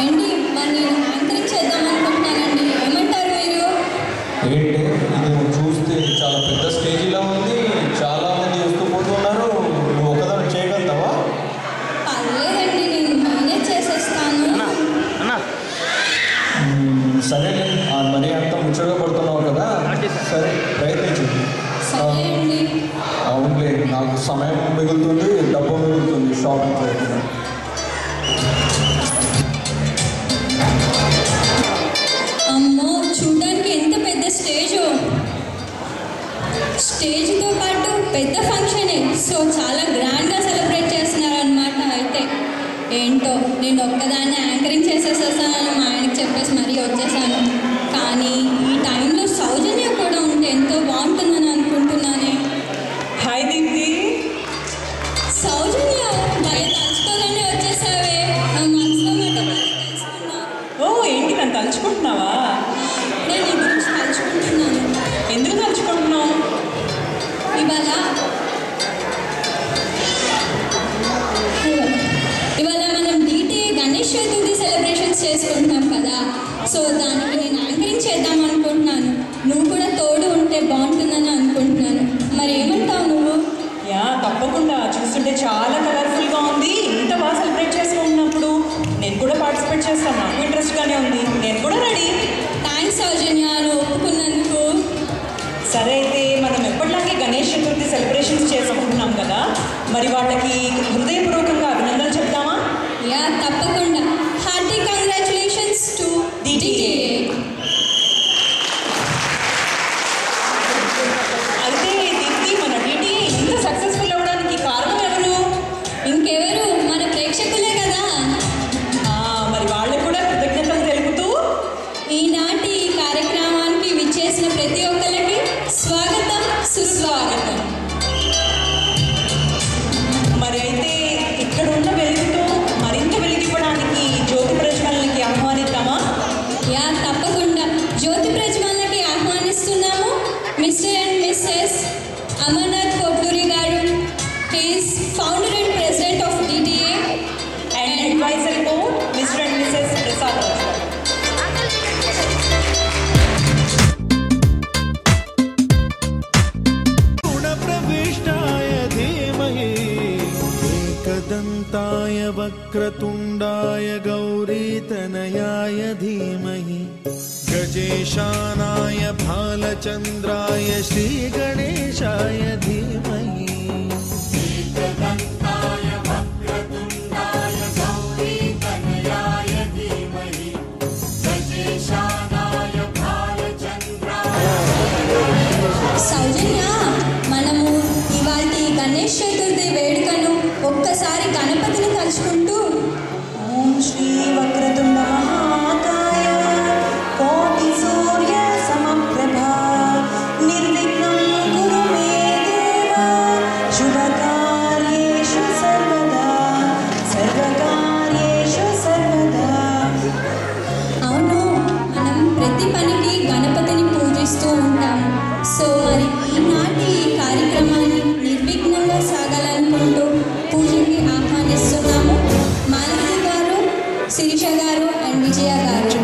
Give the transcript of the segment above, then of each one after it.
ఏంటి మరి నేను యాంకరింగ్ చేద్దాం అనుకుంటున్నానండి, ఏమంటారు మీరు? ఏంటి ఇది చూస్తే చాలా పెద్ద స్టేజ్లా ఉంది, చాలా మంది వస్తూ పోతున్నారు, నువ్వు ఒకదాన్ని చేయగలుగుతావా? పర్లేదండి, నేను మేనేజ్ చేసేస్తాను. సరే మరి అంత ముచ్చగా పడుతున్నావు కదా, సరే ప్రయత్నించు. సరే అండి. అవునులే, నాకు సమయం మిగులుతుంది, డబ్బు మిగులుతుంది షాపింగ్ చేయడం. అమ్మో, చూడడానికి ఎంత పెద్ద స్టేజ్తో పాటు పెద్ద ఫంక్షనే, సో చాలా గ్రాండ్గా సెలబ్రేట్ చేస్తున్నారనమాట. అయితే ఏంటో నేను ఒక్కదాన్ని యాంకరింగ్ చేసేసేసానని మా ఆయనకి చెప్పేసి మరీ వచ్చేసాను. కానీ ఈ టైంలో సౌజన్య కూడా ఉంటే ఎంతో బాగుంటుందని అనుకుంటున్నానే. హాయ్ దీప్తి. సౌజన్య, భలే తలుచుకోగానే వచ్చేసావే, నా మనసులో మాట తెలుసుకున్నా. ఓ ఏంటి, నన్ను తలుచుకుంటున్నావా? నేను నీ గురించి తలుచుకుంటున్నాను. ఎందుకు తలుచుకుంటున్నావు? ఇవాళ మనం డిటిఏ గణేష్ చతుర్థి సెలబ్రేషన్స్ చేసుకుంటున్నాం కదా, సో దానికి నేను యాంకరింగ్ చేద్దాం అనుకుంటున్నాను. నువ్వు కూడా తోడు ఉంటే బాగుంటుందని అనుకుంటున్నాను. మరి ఏమంటావు నువ్వు? యా తప్పకుండా, చూస్తుంటే చాలా కలర్ఫుల్గా ఉంది. ఇంత బాగా సెలబ్రేట్ చేసుకుంటున్నప్పుడు నేను కూడా పార్టిసిపేట్ చేస్తాను, నాకు ఇంట్రెస్ట్గానే ఉంది, నేను కూడా రెడీ. థ్యాంక్స్ సౌజన్య, నువ్వు ఒప్పుకున్నందుకు. సరే అయితే మనం ఎప్పటిలాగే గణేష్ చతుర్థి సెలబ్రేషన్స్ చేసుకుంటున్నాం కదా, మరి వాళ్ళకి హృదయపూర్వకంగా అభినందనలు చెప్తామా? యా తప్పకుండా. Hearty congratulations to DTA. అయితే దీప్తి, మన డిటిఏ ఇంత సక్సెస్ఫుల్ అవ్వడానికి కారణం ఎవరు? ఇంకెవరు, మన ప్రేక్షకులే కదా. మరి వాళ్ళకు కూడా కృతజ్ఞతలు తెలుపుతూ ఈనాటి ఈ కార్యక్రమానికి విచ్చేసిన ప్రతి ఒక్కరికి స్వాగతం, సుస్వాగతం. మరి అయితే ఇక్కడ ఉన్న వెలుగుతో మరింత వెలిగివ్వడానికి జ్యోతి ప్రజ్వలనకి ఆహ్వానిద్దామా? యా తప్పకుండా, జ్యోతి ప్రజ్వలనకి ఆహ్వానిస్తున్నాము Mr and Mrs Amarnath Koturi garu. He is founder and president of DTA and advisor board Mr and Mrs Prasad Raju. एकदन्ताय वक्रतुण्डाय गौरीतनयाय धीमहि गजेशानाय भालचन्द्राय श्रीगणेशाय धीमहि। एकदन्ताय वक्रतुण्डाय गौरीतनयाय धीमहि गजेशानाय भालचन्द्राय। సౌజన్య, మనము ఇవాళ గణేష్ చతుర్థి వేడుకను ఒక్కసారి గణపతిని తలుచుకుంటూ ఓం శ్రీ వక్రతుండ మహాకాయ కోటి సూర్య సమప్రభా నిర్విఘ్నం కురు మే దేవ శుభకార్యేషు సర్వదా సర్వకార్యేషు సర్వదా. అవును, మనం ప్రతి పనికి గణపతిని పూజిస్తూ ఉంటాం. సో మరి ఈనాటి ఈ కార్యక్రమాన్ని నిర్విఘ్నంగా సాగాలనుకుంటూ పూజకి ఆహ్వానిస్తున్నాము మాలతి గారు, శిరీష గారు and Vijaya garu.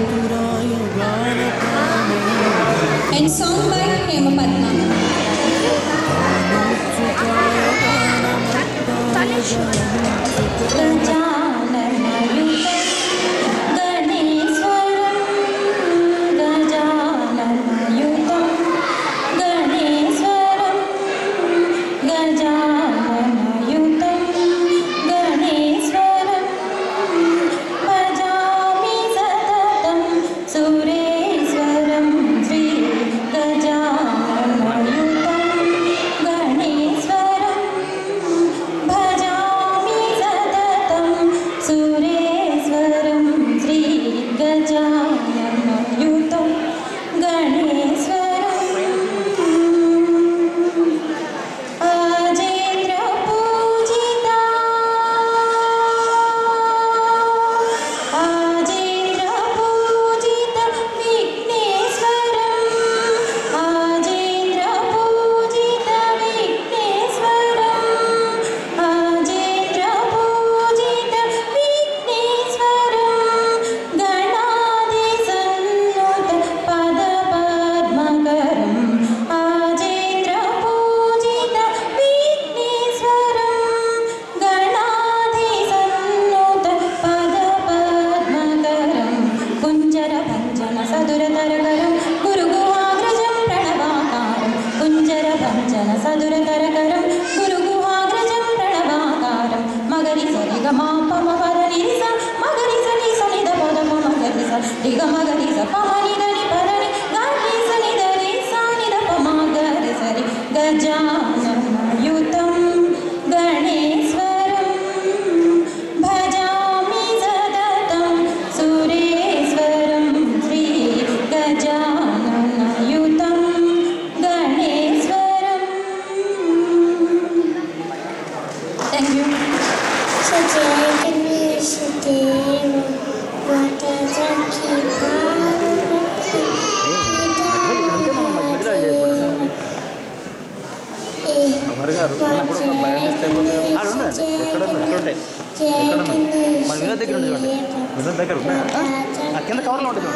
And song by Hemapadma. గణేశ్వరం గణేశ్వరం గురుగుహాగ్రజం ప్రణవాకారం మగరి సరి గమాపమ పరని స మగరి సని సనిద పదమ మగరి స దిగ మగరి స పమని దని పరని గరి సని దని సానిద పమగరి సరి గజాననయుతం గణేశ్వరం భజామి సతతం సురేశ్వరం శ్రీ గజాననయుతం గణేశ్వరం. Thank you. కింద కవర్లో ఉంటుంది.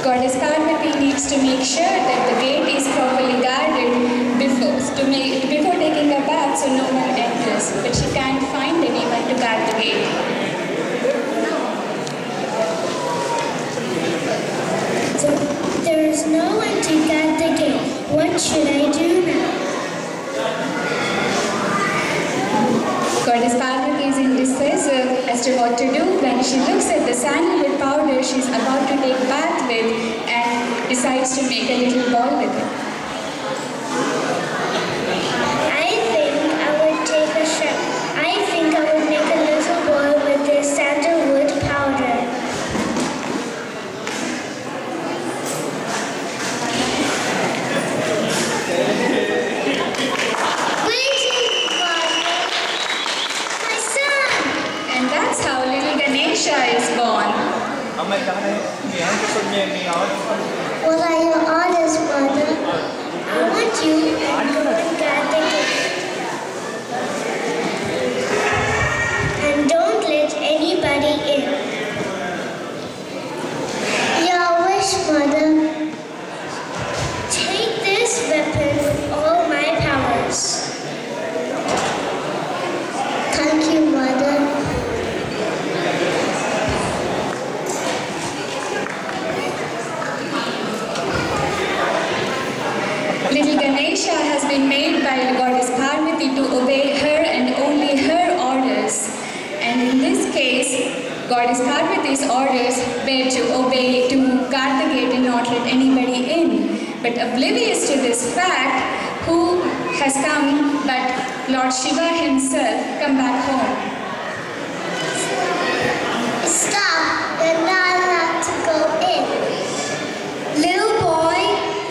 Goddess Parvati needs to make sure that the gate is properly guarded before taking a bath so no one enters, but she can't find anyone to guard the gate. There is no one to guard the gate. What should I do now? Goddess Parvati is indecisive as to what to do when she looks at the sandalwood powder she's about to take bath with and decides to make a little ball with it. I think I would make a little ball with this sandalwood powder. That's how little Ganesha is born. What are your orders, Mother? I want you and go and guard the gate. And don't let anybody in. Your wish, Mother. Take this weapon with all my powers. Thank you, Mother. Parvati's orders were to obey, to guard the gate and not let anybody in. But oblivious to this fact, who has come but Lord Shiva himself come back home? Stop! You're not allowed to go in. Little boy,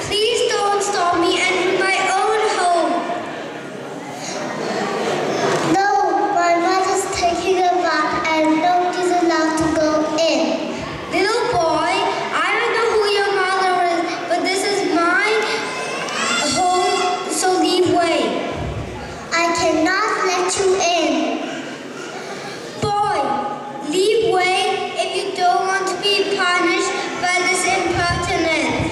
please don't stop me and in my own home. No, my mother's taking a bath and nobody's allowed to go in. Little boy, I don't know who your mother is, but this is my home, so leave way. I cannot let you in. Boy, leave way if you don't want to be punished by this impertinence.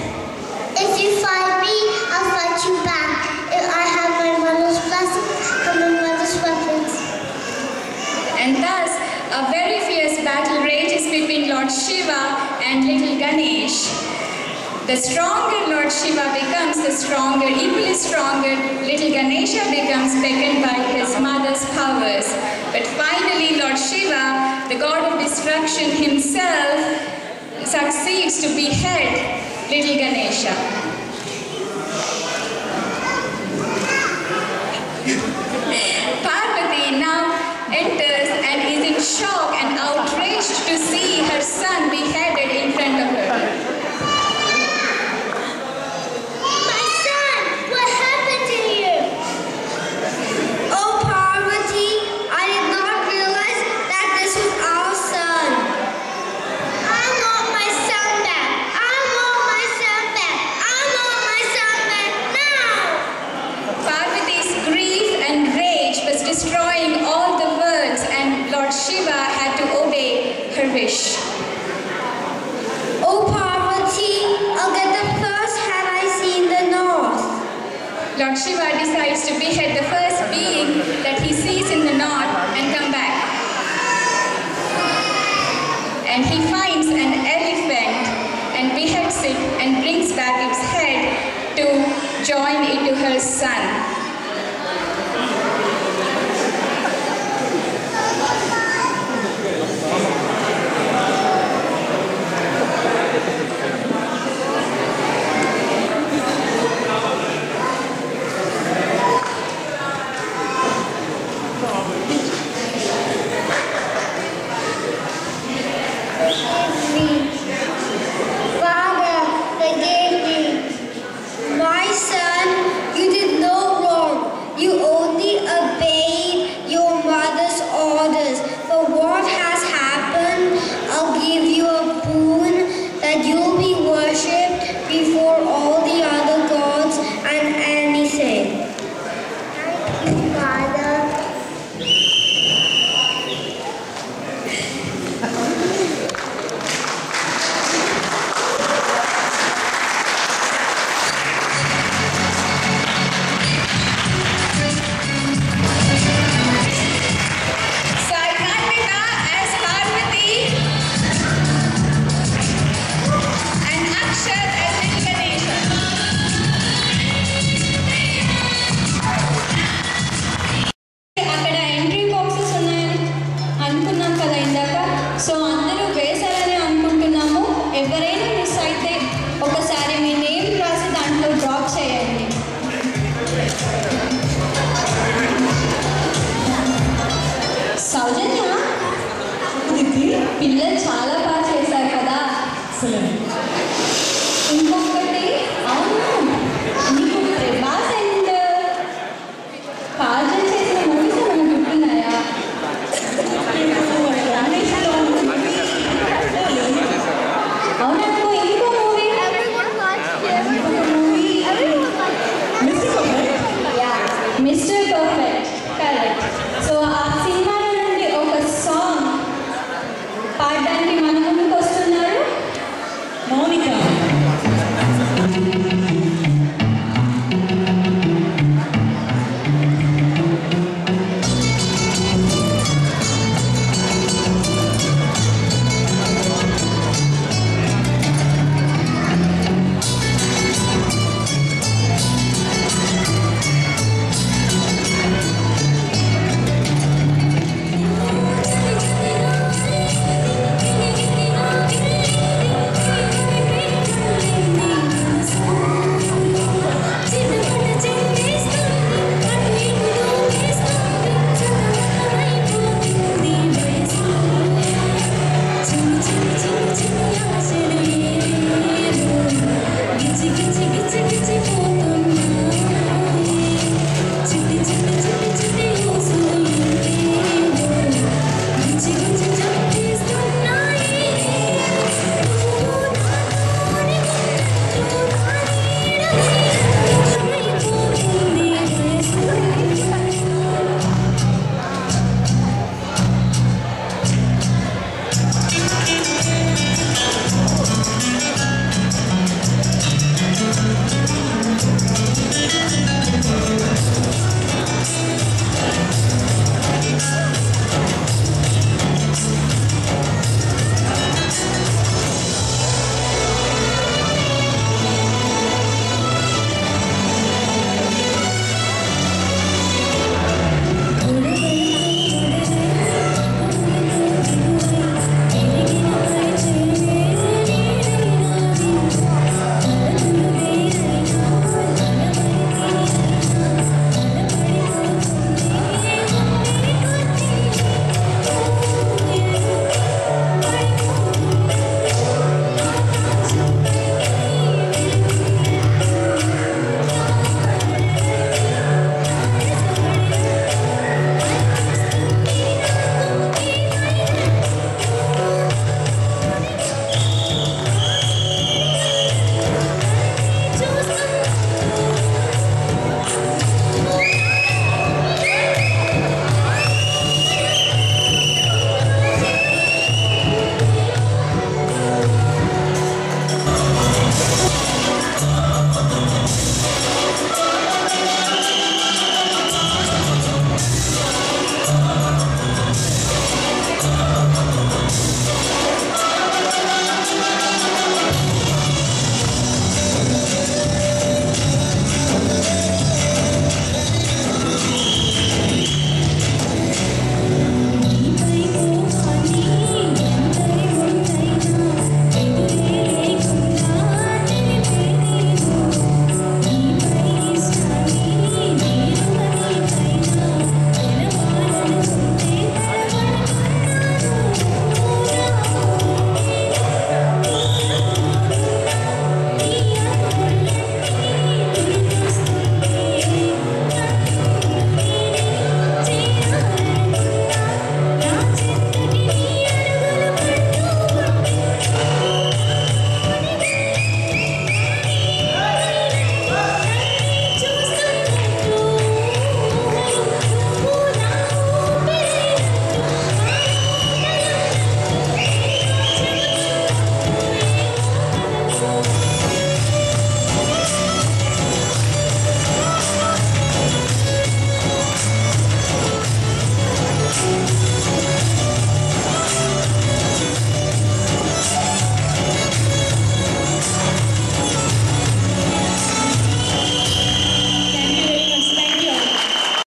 If you fight me, I'll fight you back. If I have my mother's blessing and my mother's weapons. And thus, a very fierce battle rages between Lord Shiva and little Ganesh. The stronger Lord Shiva becomes, the stronger, equally stronger, little Ganesha becomes, beckoned by his mother's powers. But finally, Lord Shiva, the god of destruction himself, succeeds to behead little Ganesha. Parvati now enters and is in shock and outraged to see her son beheaded in front of her. My son, what happened to you? Oh, Parvati, I did not realize that this was our son. I want my son back. I want my son back. I want my son back now. Parvati's grief and rage was destroying all the words, and Lord Shiva had to obey her wish. Oh, Parvati, I'll get the first had I seen the north. Lord Shiva decides to behead the first being that he sees in the north and come back. And he finds an elephant and beheads it and brings back its head to join it to her son. Father, forgive me. My son, you did no wrong. You only obeyed your mother's orders. For what has happened, I'll give you a boon that you'll be worshipped before all the other gods and anything. Thank you, Father. Saidhantika as Parvati and Akshar as little Ganesha. అక్కడ entry boxes ఉన్నాయని అనుకున్నాం కదా ఇందాక. So అందరూ వేశారని అనుకుంటున్నాము. ఎవరైనా miss అయితే ఒకసారి మీ నేమ్ రాసి దాంట్లో డ్రాప్ చేయండి. సౌజన్య, పిల్లలు చాలా బాగా చేశారు కదా. Excellent.